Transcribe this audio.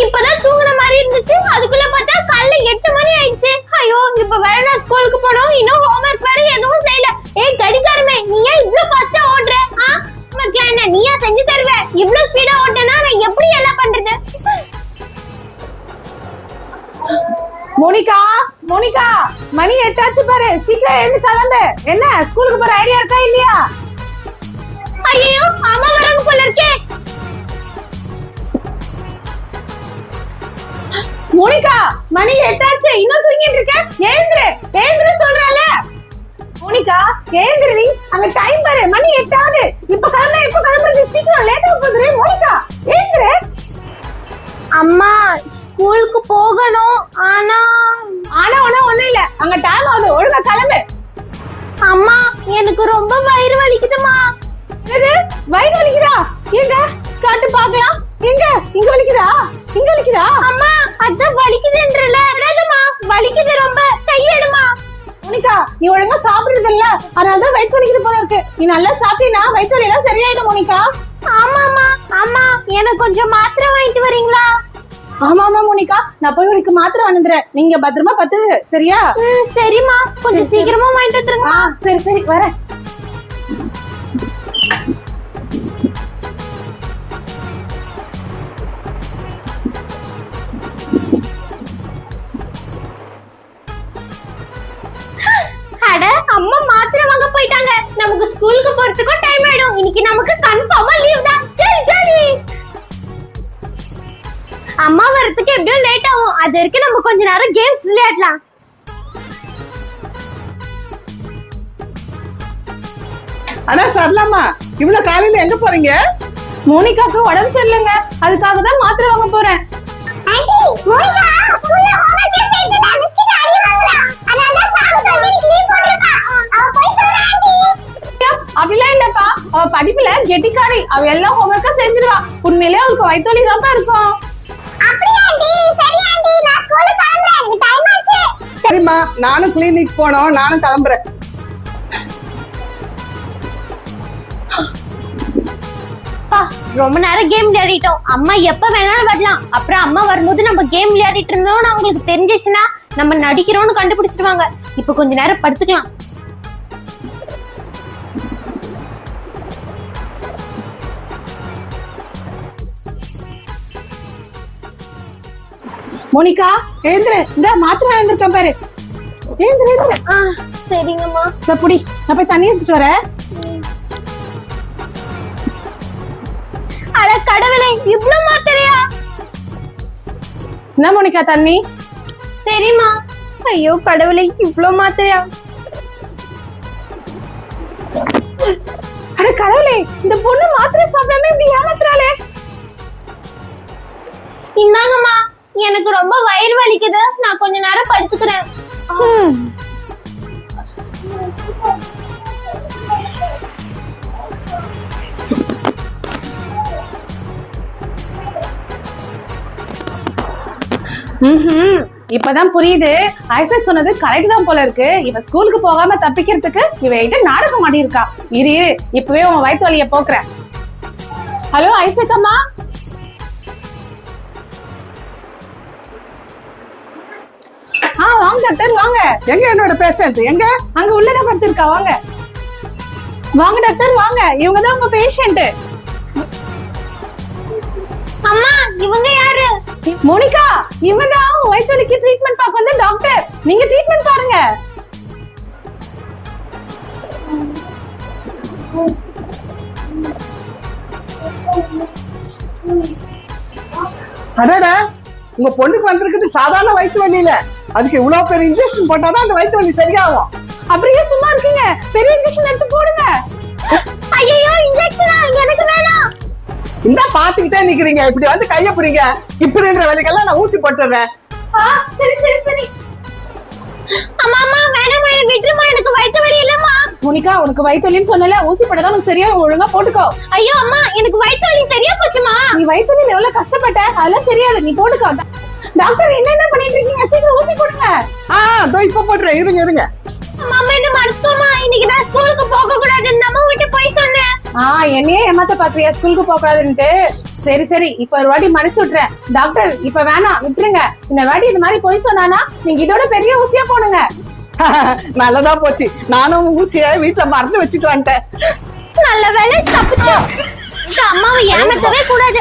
இப்பதான் தூங்குன மாதிரி இருந்துச்சு, அதுக்குள்ள பார்த்தா காலைல 8 மணி ஆயிடுச்சு. ஐயோ, இப்ப வேற நான் ஸ்கூலுக்கு போறோம், இன்னும் ஹோம்வொர்க் வேற எதுவும் செய்யல. ஏய் கடிகாரமே, நீ ஏன் இவ்ளோ ஃபாஸ்டா ஓடுற? ஹோம்வொர்க்லாம் என்ன நீயா செஞ்சு தருவ? இவ்ளோ ஸ்பீடா ஓடுனா நான் எப்படி எல்லாம் பண்றது? மோனிகா, மோனிகா, மணி 8 ஆச்சு பாரு, சீக்கிரம் எழுந்து கிளம்பு. என்ன ஸ்கூலுக்கு போற ஐடியா இருக்கா இல்லையா? ஐயோ, அம்மா வராங்க போல இருக்கே. மோனிகா, மணி 8 ஆச்சு, இன்னும் தூங்கிட்டு இருக்க? எழுந்துரு, எழுந்துரு சொல்றல. மோனிகா, எழுந்துரு, நீ அங்க டைம் பாரு, மணி 8 ஆகுது. இப்ப கிளம்புறது சீக்கிரம், லேட்டா போகுது. மோனிகா, எழுந்துரு. அம்மா, ஸ்கூலுக்கு போகணும். ஆனா ஒண்ணும் இல்ல, அங்க டைம் ஆகுது, ஒழுங்கா கிளம்பு. அம்மா, எனக்கு ரொம்ப வயிறு வலிக்குதுமா. எது வயிறு வலிக்குதா? எங்க காட்டு பாக்கலாம். எங்க இங்க வலிக்குதா? இங்க வலிக்குதா? அம்மா, அத வலிக்குதுன்றல. அடடமா, வலிக்குது ரொம்ப. கையெடுமா. மோனிகா, நீ ஒழுங்கா சாப்பிடுறது இல்ல, அதனாலதான் வயிற்று வலிக்குது போல இருக்கு. நீ நல்லா சாப்பிட்டீனா வயிற்று வலி எல்லாம் சரியாயிடும் மோனிகா. ஆமாமா. அம்மா, எனக்கு கொஞ்சம் மாத்திரை வாங்கிட்டு வரீங்களா? ஆமா மோனிகா, நான் போய் உனக்கு மாத்திரை வாங்கிடுறேன். நீங்க பத்திரமா பத்துரு, சரியா? சரிம்மா, கொஞ்சம் சீக்கிரமா வாங்கிட்டு வந்துருங்க. சரி வரேன். அட, அம்மா மாத்திரை வாங்க போயிட்டாங்க. நமக்கு ஸ்கூலுக்கு போறதுக்கும் டைம் ஆயிடும். இன்னைக்கு நமக்கு கன்ஃபார்மா லீவ் தான். சரி. அம்மா வரதுக்கு எப்படியும் லேட் ஆகும். அது வரைக்கும் நம்ம கொஞ்ச நேரம் கேம்ஸ் விளையாடலாம். அண்ணா சரலாமா, இவ்வளவு காலையில எங்க போறீங்க? மோனிகாக்கு உடம்பு சரியில்லைங்க, அதுக்காக தான் மாத்திரை வாங்க போறேன். ஆண்டி, மோனிகா ஸ்கூல்ல ஹோம்வொர்க் செய்துட்டா, பிஸ்கட் அடி வாங்குறா. அதனால சாவு சொல்லி லீவ் போடுறா. அவ போய் சொல்றா ஆண்டி. அப்படிலாம் இல்லப்பா, அவ படிப்புல கெட்டிக்காரி, அவ எல்லா ஹோம்வொர்க்கும் செஞ்சிருவா. உண்மையிலே அவளுக்கு வயிற்று வலி தான் இருக்கும். அப்படியே ஆண்டி. சரி ஆண்டி, நான் ஸ்கூலுக்கு கிளம்புறேன், எனக்கு டைம் ஆச்சு. சரிம்மா, நானும் கிளினிக் போனோம், நானும் கிளம்புறேன். ரொம்ப நேரம் கேம் விளையாடிட்டோம். அம்மா எப்ப வேணாலும் வரலாம். அப்புறம் அம்மா வரும்போது நம்ம கேம் விளையாடிட்டு இருந்தோம்னு அவங்களுக்கு தெரிஞ்சிச்சுன்னா நம்ம நடிக்கிறோம்னு கண்டுபிடிச்சிடுவாங்க. இப்ப கொஞ்ச நேரம் படுத்துக்கலாம். மோனிகா, எழுந்துரு, இந்த மாத்திரை எழுந்திருக்கேன் பாரு. எழுந்துரு. சரிங்கம்மா. இந்த புடி, நான் போய் தண்ணி எடுத்துட்டு வரேன். அட கடவுளே, இவ்ளோ மாத்திரையா? என்ன மோனிகா, தண்ணி? சரிம்மா. ஐயோ கடவுளே, இவ்ளோ மாத்திரையா? அட கடவுளே, இந்த பொண்ணு மாத்திரை சாப்பிடாம இப்படி ஏமாத்துறாளே. இந்தாங்கம்மா, எனக்கு ரொம்ப வயிறு வலிக்குது, நான் கொஞ்ச நேரம் படுத்துக்கிறேன். இப்பதான் புரியுது, ஐசக் சொன்னது கரெக்ட் தான் போல இருக்கு. இவ ஸ்கூலுக்கு போகாம தப்பிக்கிறதுக்கு இவ நாடகம் ஆடி இருக்கா. இரு இப்பவே உன் வயிற்று வலிய போக்குறேன். ஹலோ ஐசக் அம்மா. வாங்க டாக்டர், வாங்க. எங்க என்னோட பேஷண்ட்? எங்க? அங்க உள்ளதான் படுத்திருக்கா, வாங்க. வாங்க டாக்டர், வாங்க. இவங்கதான் உங்க பேஷண்ட். அம்மா, இவங்க யாரு? மோனிகா, இவங்கதான் வயிற்று வலிக்கு ட்ரீட்மெண்ட் பார்க்க வந்த டாக்டர். நீங்க ட்ரீட்மெண்ட் பாருங்க. அடடா, உங்க பொண்ணுக்கு வந்திருக்குது சாதாரண வயிற்று வலி இல்ல, அதுக்கு இவ்வளவு பெரிய இன்ஜெக்ஷன் போட்டாதான் அந்த வயிற்று வலி சரியாகும். அப்படியே சும்மா இருக்கீங்க, பெரிய இன்ஜெக்ஷன் எடுத்து போடுங்க. ஐயோ, இன்ஜெக்ஷனா? எனக்கு வேணாம். இந்த பாத்துக்கிட்டே நிக்கிறீங்க, இப்படி வந்து கைய புடிங்க. இப்படின்ற வலிக்கெல்லாம் நான் ஊசி போட்டுறேன். சரி. அம்மா வேணாம், விட்டுருமா, எனக்கு வயிற்று வலி இல்லம்மா. மோனிகா, உனக்கு வயிற்று வலின்னு சொன்னல, ஊசி போட்டதான் உனக்கு சரியா, ஒழுங்கா போட்டுக்கோ. ஐயோ அம்மா, எனக்கு வயிற்று வலி சரியா போச்சுமா. நீ வயிற்று வலியில எவ்வளவு கஷ்டப்பட்ட அதெல்லாம் தெரியாது, நீ போட்டுக்கோ. டாக்டர் என்ன பண்ணிட்டு இருக்கீங்க? சீக்கிரம் ஊசி போடுங்க. இதோ இப்ப போட்டுறேன், இருங்க. அம்மா என்ன மன்னிச்சுக்கோமா, இன்னைக்கு நான் ஸ்கூலுக்கு போக கூடாது, நம்ம விட்டு போய் சொன்னேன். என்னையே ஏமாத்த பாக்குறியா ஸ்கூலுக்கு போக கூடாதுன்ட்டு? சரி சரி, இப்ப ஒரு வாட்டி மன்னிச்சு விட்டுறேன். டாக்டர் இப்ப வேணாம், விட்டுருங்க. இந்த வாட்டி இந்த மாதிரி பொய் சொன்னானா நீங்க இதோட பெரிய ஊசியா போடுங்க. நல்லதா போச்சு, நானும் ஊசிய வீட்டுல மறந்து வச்சுட்டு வந்துட்டேன். நல்ல வேலை தப்பிச்சோம். அம்மாவை ஏமாத்தவே கூடாது.